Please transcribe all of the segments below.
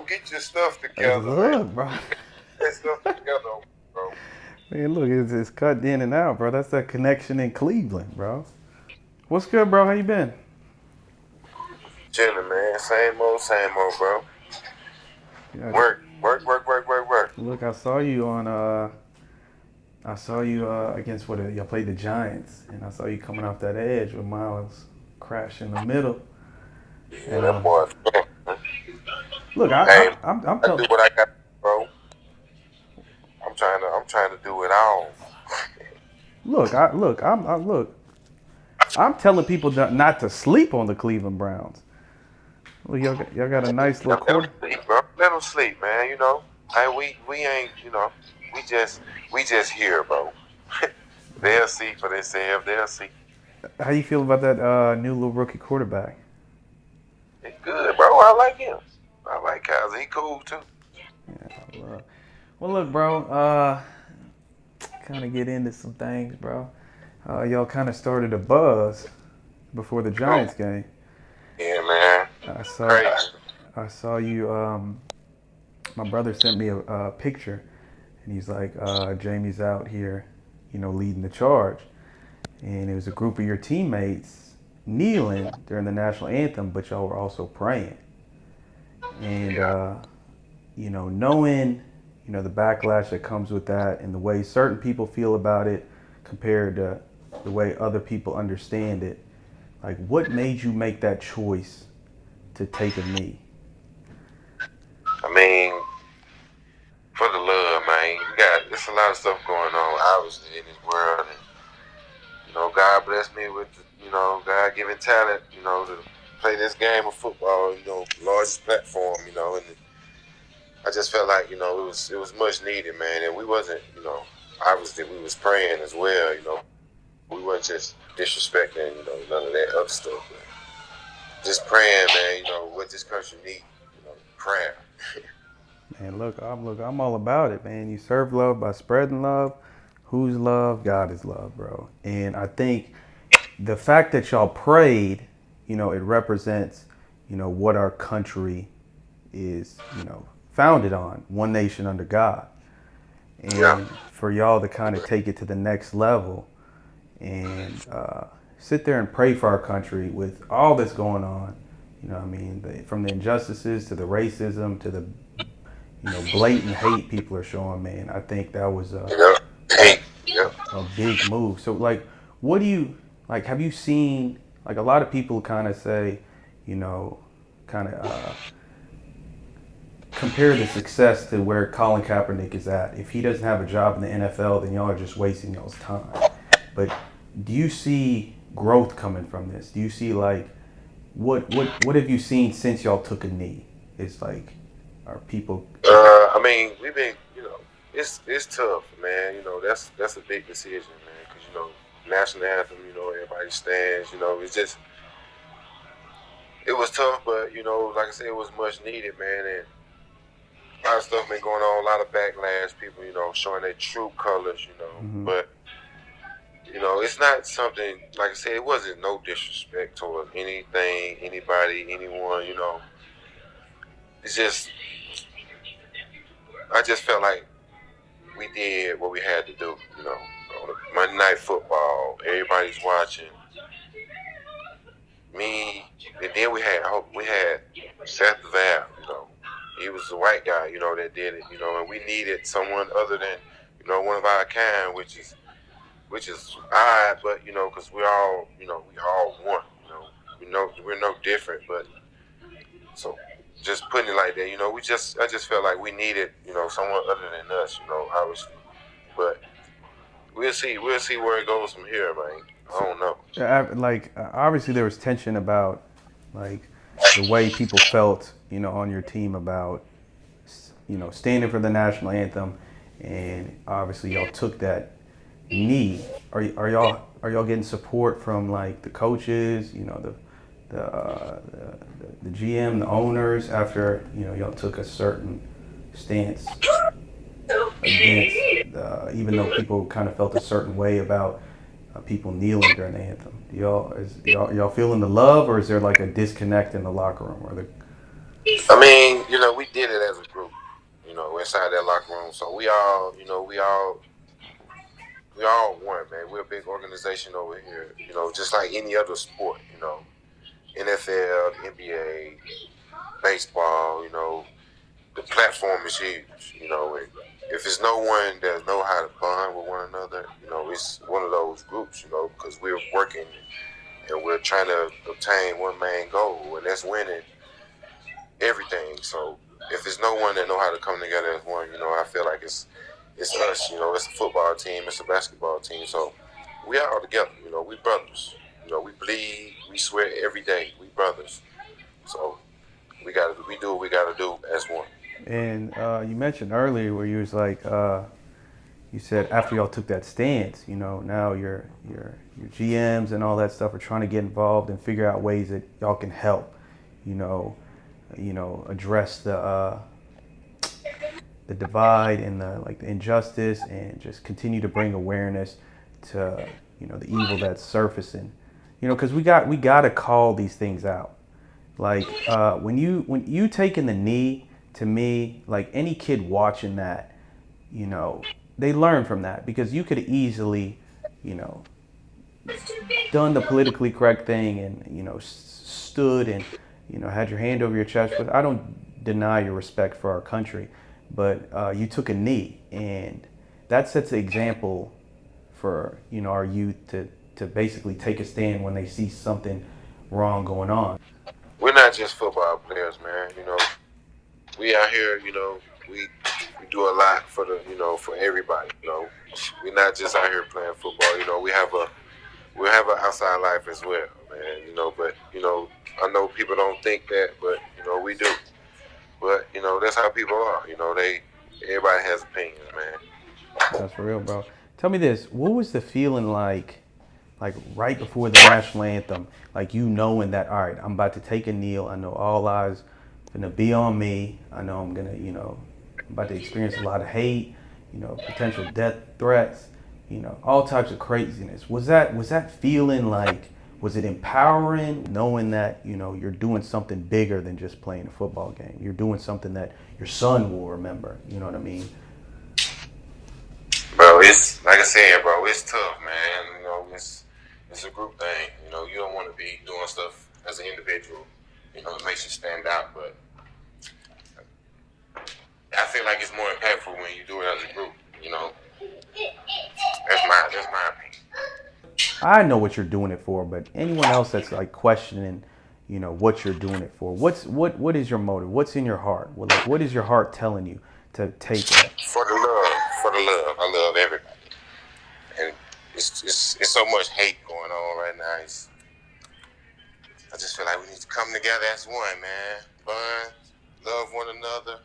get your stuff together, man. Look, bro. Get that stuff together, bro. Man, look, it's cut in and out, bro. That's that connection in Cleveland, bro. What's good, bro? How you been? Chilling, man. Same old, bro. Yeah, Work. look, I saw you on against what y'all played the Giants, and I saw you coming off that edge with Miles crash in the middle. Yeah, And that boy. look, Hey, I'm I do telling. what I got, bro. I'm trying to do it all. Look. I'm telling people not to sleep on the Cleveland Browns. Look, y'all got a nice little Let them quarter. sleep, bro. Let them sleep, man. Hey, we ain't, we just here, bro. They'll see for themselves. They'll see. How you feel about that new little rookie quarterback? It's good, bro. I like him. I like Kyle. He cool too. Yeah, well, look, bro. Kind of get into some things, bro. Y'all kind of started a buzz before the Cool. Giants game. Yeah, man. I saw, Crazy. I saw you. My brother sent me a picture, and he's like, "Jamie's out here, leading the charge." And it was a group of your teammates kneeling during the national anthem, but y'all were also praying. And Yeah. knowing the backlash that comes with that, and the way certain people feel about it compared to the way other people understand it, like what made you make that choice to take a knee? I mean, for the love, man. There's a lot of stuff going on, obviously, in this world, and God blessed me with, God-given talent, to play this game of football, largest platform, and I just felt like, it was much needed, man, and we wasn't, obviously we was praying as well, we weren't just disrespecting, none of that other stuff, but just praying, man, what this country needs, prayer. Man, I'm all about it, man. You serve love by spreading love. Who's love? God is love, bro. And I think the fact that y'all prayed, it represents, what our country is, founded on, one nation under God. Yeah. And for y'all to kind of take it to the next level and sit there and pray for our country with all that's going on, I mean, from the injustices to the racism to the blatant hate people are showing, man. I think that was Yeah. Hey. Yeah. a big move. So, like, what do you like? Have you seen like a lot of people kind of say, you know, kind of compare the success to where Colin Kaepernick is at. If he doesn't have a job in the NFL, then y'all are just wasting y'all's time. But do you see growth coming from this? Do you see like what have you seen since y'all took a knee? It's like are people I mean, we've been, it's tough, man. That's a big decision, man. Because national anthem, everybody stands. It was tough, but like I said, it was much needed, man. And a lot of stuff been going on, a lot of backlash, people, showing their true colors, mhm. But it's not something like I said. It wasn't no disrespect toward anything, anybody, anyone. It's just I just felt like we did what we had to do. On Monday Night Football, everybody's watching. Me, and then we had Seth Val. He was the white guy. That did it. And we needed someone other than one of our kind, which is odd, but because we all one. We're no different, but so just putting it like that, I just felt like we needed, someone other than us, obviously. But we'll see where it goes from here, man. I So, don't know. obviously there was tension about like the way people felt, on your team about standing for the national anthem, and obviously y'all took that knee. Are y'all getting support from like the coaches, the GM, the owners after y'all took a certain stance against even though people kind of felt a certain way about people kneeling during the anthem. Y'all feeling the love, or is there like a disconnect in the locker room? Or the I mean, we did it as a group, inside that locker room. So we all one, man. We're a big organization over here, just like any other sport, NFL, NBA, baseball, the platform is huge, and if it's no one that know how to bond with one another, it's one of those groups, because we're working and we're trying to obtain one main goal, and that's winning everything. So if there's no one that know how to come together as one, I feel like it's us. It's a football team, it's a basketball team. So we are all together. We brothers. We bleed, we sweat every day. We brothers. So we do what we gotta do as one. And you mentioned earlier where you was like, you said after y'all took that stance, now your GMs and all that stuff are trying to get involved and figure out ways that y'all can help, you know, address the divide and the injustice, and just continue to bring awareness to the evil that's surfacing, because we got to call these things out. Like when you taking the knee, to me, like any kid watching that, you know, they learn from that, because you could easily, you know, done the politically correct thing and stood and had your hand over your chest. But I don't deny your respect for our country, but you took a knee, and that sets an example for our youth to basically take a stand when they see something wrong going on. We're not just football players, man. We out here. We do a lot for for everybody. We're not just out here playing football. We have an outside life as well, man. But I know people don't think that, but we do. But that's how people are. Everybody has opinions, man. That's for real, bro. Tell me this: what was the feeling like right before the national anthem, like knowing that, all right, I'm about to take a kneel. I know all eyes gonna be on me. I know I'm gonna, I'm about to experience a lot of hate, potential death threats, all types of craziness. Was that feeling like, was it empowering, knowing that you're doing something bigger than just playing a football game? You're doing something that your son will remember. You know what I mean? Bro, it's like I said, bro. It's tough, man. It's a group thing. You don't want to be doing stuff as an individual. It makes you stand out, but I feel like it's more impactful when you do it as a group. That's my opinion. I know what you're doing it for, but anyone else that's like questioning, what you're doing it for, what is your motive? What's in your heart? What is your heart telling you to take that? For the love. I love everybody, and it's so much hate going on right now. I just feel like we need to come together as one, man. Bond, love one another,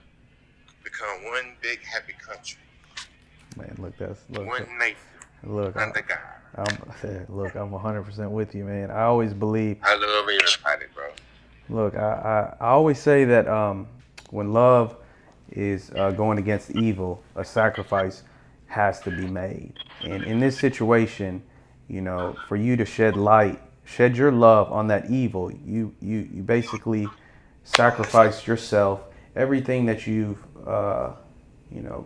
become one big happy country. Man, One nation look, under God. I'm 100% with you, man. I always believe. I love everybody, bro. Look, I always say that when love is going against evil, a sacrifice has to be made. And in this situation, for you to shed your love on that evil, you basically sacrificed yourself, everything that you've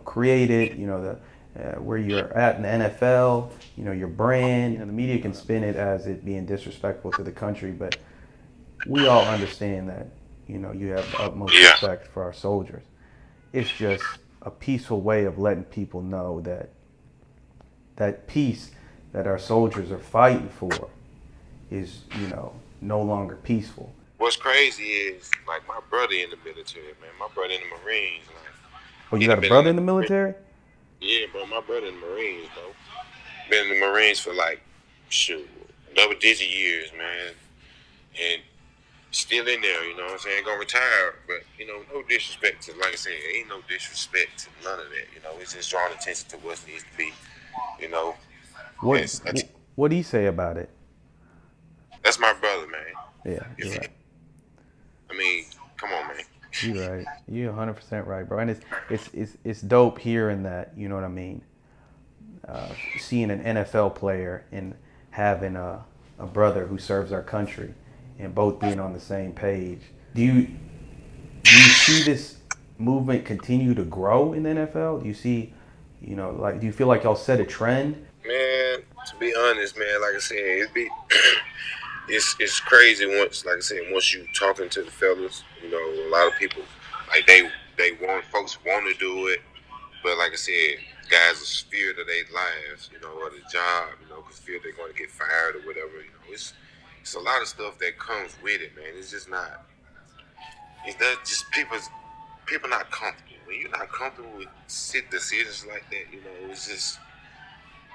created, where you're at in the NFL, your brand. The media can spin it as it being disrespectful to the country, but we all understand that, you have the utmost respect for our soldiers. It's just a peaceful way of letting people know that peace that our soldiers are fighting for is, no longer peaceful. What's crazy is, like, my brother in the military, man. My brother in the Marines. Oh, you got a brother in the military? Yeah, bro. My brother in the Marines, bro. Been in the Marines for double-digit years, man. And still in there, you know what I'm saying? Gonna retire, but no disrespect to, like I said, ain't no disrespect to none of that. It's just drawing attention to what needs to be, you know. What do you say about it? That's my brother, man. Yeah, you're right. I mean, come on, man. You're right. You're 100% right, bro. And it's dope hearing that. You know what I mean? Seeing an NFL player and having a brother who serves our country, and both being on the same page. Do you see this movement continue to grow in the NFL? Do you see, like, do you feel like y'all set a trend? Man, to be honest, man, like I said, it's crazy once, like I said, once you talking to the fellas, a lot of people like they want folks want to do it, but like I said, guys are feared of their lives, or the job, because fear they're going to get fired or whatever. It's a lot of stuff that comes with it, man. It's just not. It's not just people not comfortable. When you're not comfortable with decisions like that, it's just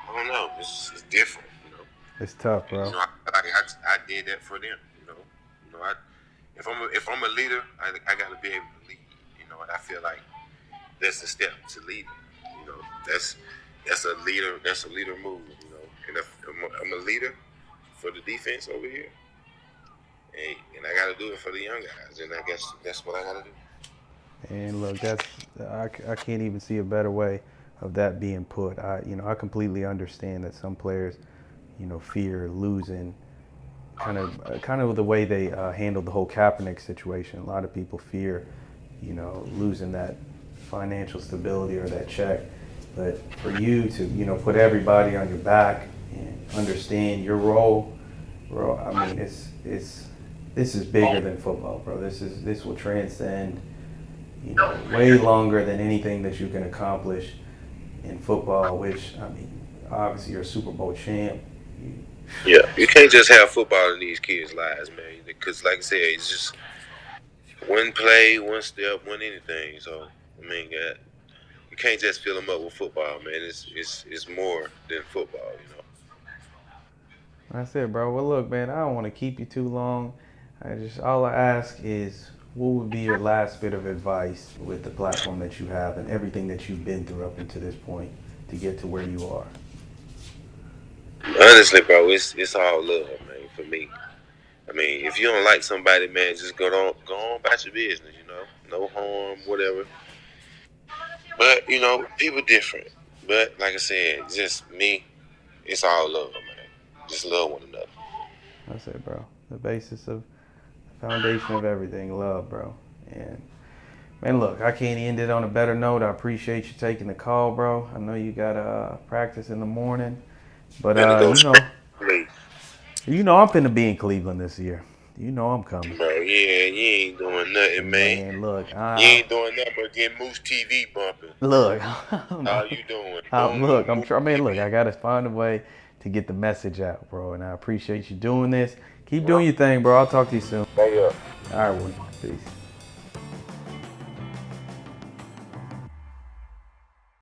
I don't know. It's different, It's tough, And, bro. I did that for them, if I'm a leader, I got to be able to lead, and I feel like that's the step to lead. You know, that's that's a leader move. And if I'm a leader for the defense over here, hey, and I got to do it for the young guys, and I guess that's what I got to do. And look, I can't even see a better way of that being put. I completely understand that some players, fear losing. Kind of the way they handled the whole Kaepernick situation. A lot of people fear, losing that financial stability or that check. But for you to, put everybody on your back and understand your role, bro. I mean, this is bigger than football, bro. This will transcend, way longer than anything that you can accomplish in football. Which, I mean, obviously you're a Super Bowl champ. Yeah, you can't just have football in these kids' lives, man. Because, like I said, it's just one play, one step, one anything. So, I mean, you can't just fill them up with football, man. It's more than football. That's it, bro. Well, look, man, I don't want to keep you too long. All I ask is, what would be your last bit of advice with the platform that you have and everything that you've been through up until this point to get to where you are? Honestly, bro, it's all love, man. For me, I mean, if you don't like somebody, man, just go on about your business. No harm, whatever. But people different. But like I said, just me, it's all love, man. Just love one another. That's it, bro. The basis of the foundation of everything, love, bro. And man, look, I can't end it on a better note. I appreciate you taking the call, bro. I know you got practice in the morning, but Better go straight. I'm finna be in Cleveland this year. I'm coming. Bro, yeah, you ain't doing nothing, man. Man, look, You ain't doing nothing but get Moose TV bumping. look, All you doing? look, Boom, look, I gotta find a way to get the message out, bro. And I appreciate you doing this. Keep doing your thing, bro. I'll talk to you soon. Hey, All right, one. Peace.